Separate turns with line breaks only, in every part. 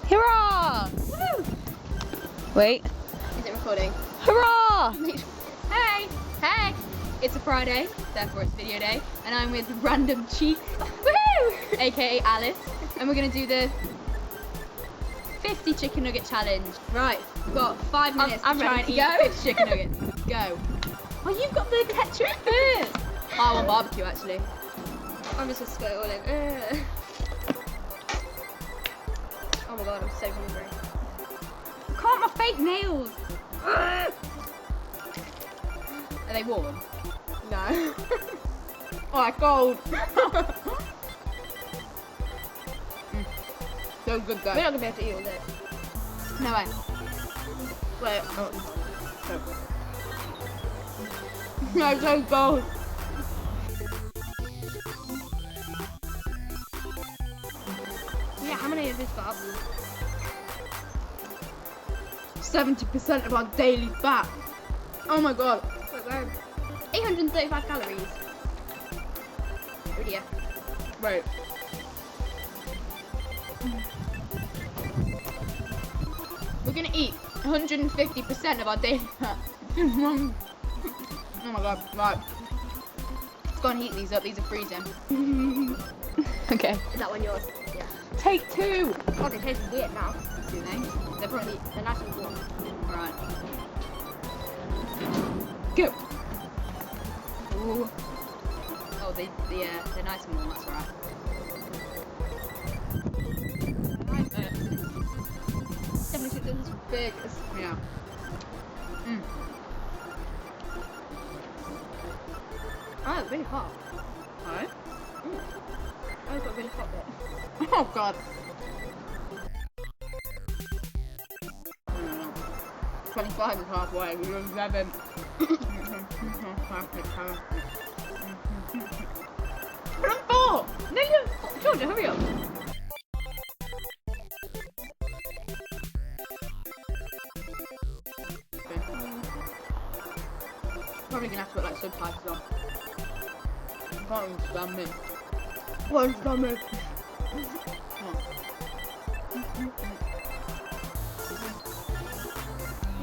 Hurrah!
Woo!
Wait.
Is it recording?
Hurrah!
Hey! Hey! It's a Friday, therefore it's video day, and I'm with Random Cheek, woo! aka Alice, and we're gonna do the 50 chicken nugget challenge. Right, we've got 5 minutes to try and eat 50 chicken nuggets. Go. Oh, you've got the ketchup first. Oh, I want barbecue actually. I'm just gonna spit it all in. Oh my god, I'm so hungry. I can't, my fake nails. Are they warm? No. Oh, they're cold. So good though. We're not gonna be able to eat all this. No way. Wait. Oh. No, it's so cold. Yeah, how many of this got? 70% of our daily fat. Oh my god. Wait, where? 835 calories. Oh dear. Right. We're gonna eat 150% of our daily fat. Oh my god. Right. Let's go and heat these up. These are freezing.
Okay.
Is that one yours? Yeah.
Take 2.
Oh, they taste weird now. Do they? They're probably, they're nice and warm. Alright.
Go.
Ooh. Oh, they're nice and warm, that's right. Right there. 76 is big. Yeah. Mm. Oh, it's really hot.
Alright.
Mm. Oh, it's got a really hot bit.
Oh god. 25 is halfway. We were 11. We're on 4.
No, you Georgia, hurry up.
Probably gonna have to put like subtitles on. I can't understand me.
What's coming?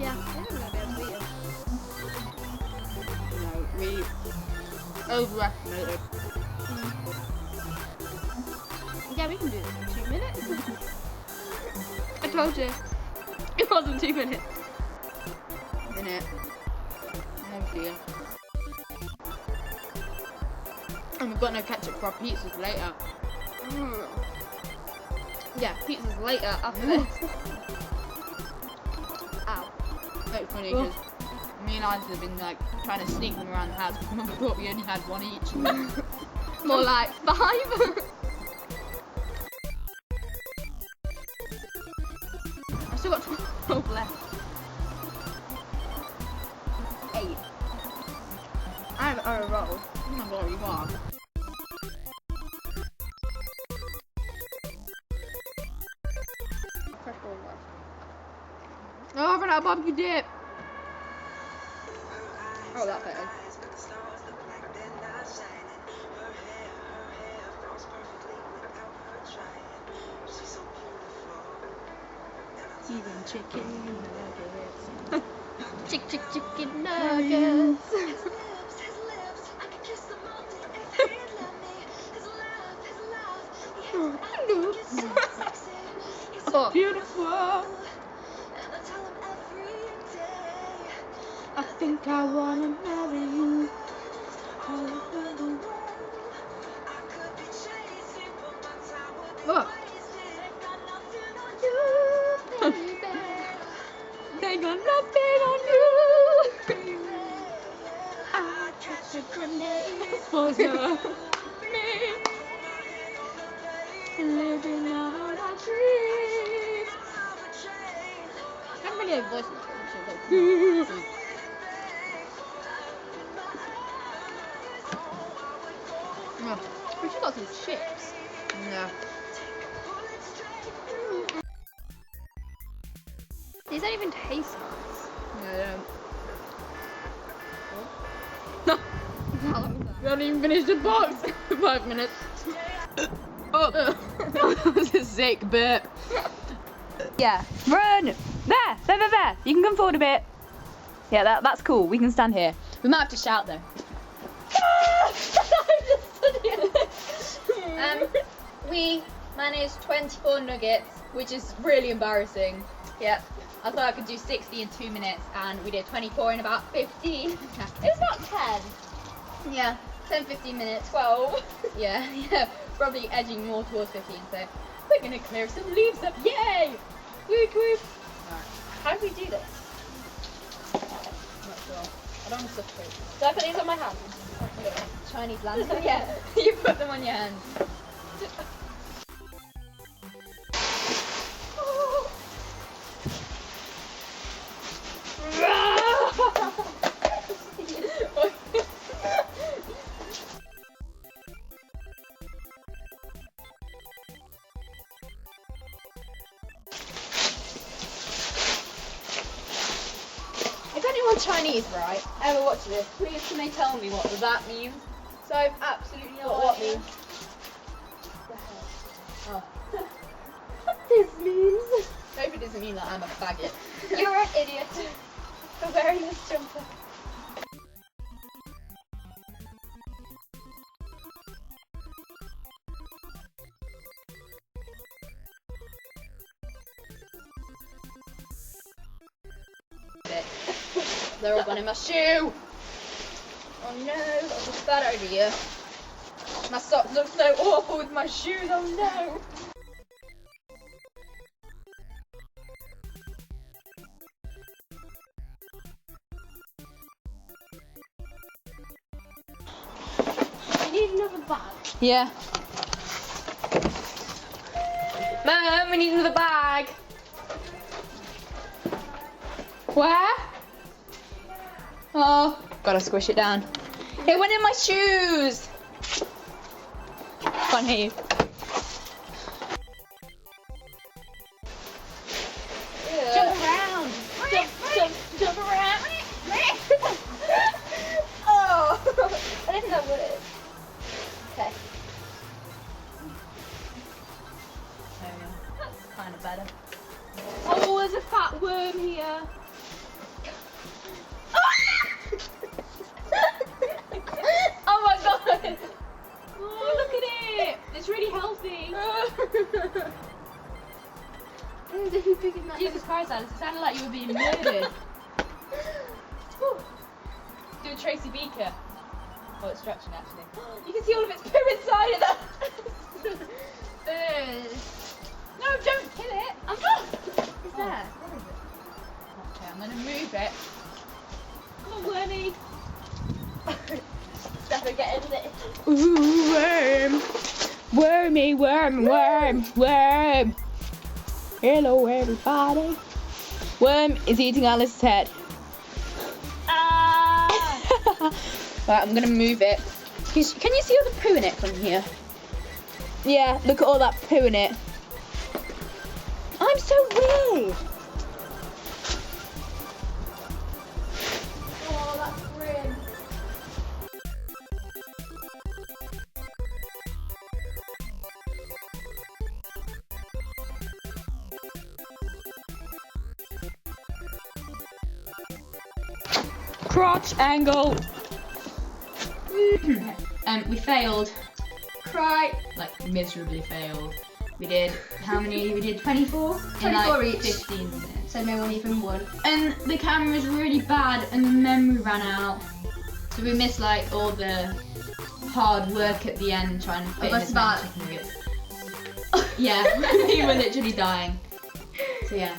Yeah, I think I'm gonna be able to eat it.
No, we overestimated.
Yeah, we can do this in 2 minutes. I told you. It wasn't 2 minutes.
In it. Oh dear. And we've got no ketchup for our pizzas later.
Mm. Yeah, pizza's later after this. Ow.
It's funny because me and Alice have been like trying to sneak them around the house. Mum thought we only had 1 each.
More like 5.
I've still got 12 left.
8. I'm on a roll.
Oh my god, you are. Oh, I've run out of barbecue dip.
Oh, that better.
Even chicken nuggets.
Chicken nuggets. Oh.
Beautiful. I think I wanna marry you. All over the world.
Look.
They got nothing on you. I catch a grenade for you. Me. Living out our dreams.
I have really a voice in this one,
Yeah.
we should got some chips.
Yeah.
These don't even taste nice.
Yeah.
How long was
We haven't even finished the box. 5 minutes. Oh, that was a sick bit.
Yeah, run! There! You can come forward a bit. Yeah, that's cool. We can stand here. We might have to shout though. We managed 24 nuggets, which is really embarrassing. Yeah, I thought I could do 60 in 2 minutes, and we did 24 in about 15. It was about 10. Yeah, 10, 15 minutes, 12. Yeah, probably edging more towards 15. So we're gonna clear some leaves up. Yay! Woot woot. Alright, how do we do this? I'm not sure. I don't want to suffocate. Do I put these on my hands? Chinese lantern? Yeah, you put them on your hands. If anyone Chinese, right, ever watch this, please can they tell me what that means? So I've absolutely no idea. What means? Oh. What this means? I hope it doesn't mean that I'm a faggot. You're an idiot for wearing this jumper. They're all gone in my shoe. Oh no, that was a bad idea. My socks look so awful with my shoes. Oh no.
I need another bag.
Yeah. Mum, we need another bag. Where? Oh, gotta squish it down. It went in my shoes. Can't hear you.
Jump around. Jump around.
Oh, I didn't know what it is. Okay. There we go. That's kind of better.
Oh, there's a fat worm here.
Oh my god!
Oh, look at it. It's really healthy.
Jesus Christ, Alice, it sounded like you were being murdered. Do a Tracy Beaker. Oh, it's stretching actually. You can see all of its poo inside of that. No, don't kill it. I'm not. It's there. Where is it? Okay, I'm gonna move it.
Come on, wormy.
Stefan, get in there.
Ooh, worm. Wormy, worm. Hello, everybody.
Worm is eating Alice's head.
Ah.
Right, I'm gonna move it. Can you see all the poo in it from here? Yeah, look at all that poo in it. I'm so weird.
Oh, that's grim.
Crotch angle. We failed. Cry. Like miserably failed. We did how many? We did 24 in like
24 each.
15 minutes.
So no one even won.
And the camera was really bad and the memory ran out. So we missed like all the hard work at the end trying to fit in
that's
as many
bad.
chicken nuggets. Yeah, we were literally dying. So yeah.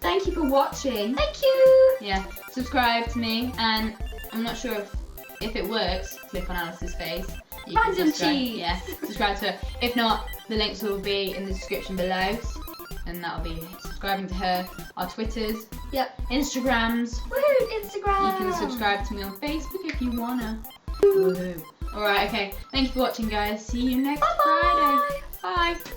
Thank you for watching.
Thank you.
Yeah, subscribe to me, and I'm not sure if it works. Click on Alice's face. You can
Random
subscribe.
cheese.
Yeah, subscribe to her. If not, the links will be in the description below, and that'll be subscribing to her. Our Twitters,
Yep.
Instagrams.
Woohoo, Instagram.
You can subscribe to me on Facebook if you wanna. Woohoo! All right, okay. Thank you for watching, guys. See you next
Bye-bye.
Friday. Bye.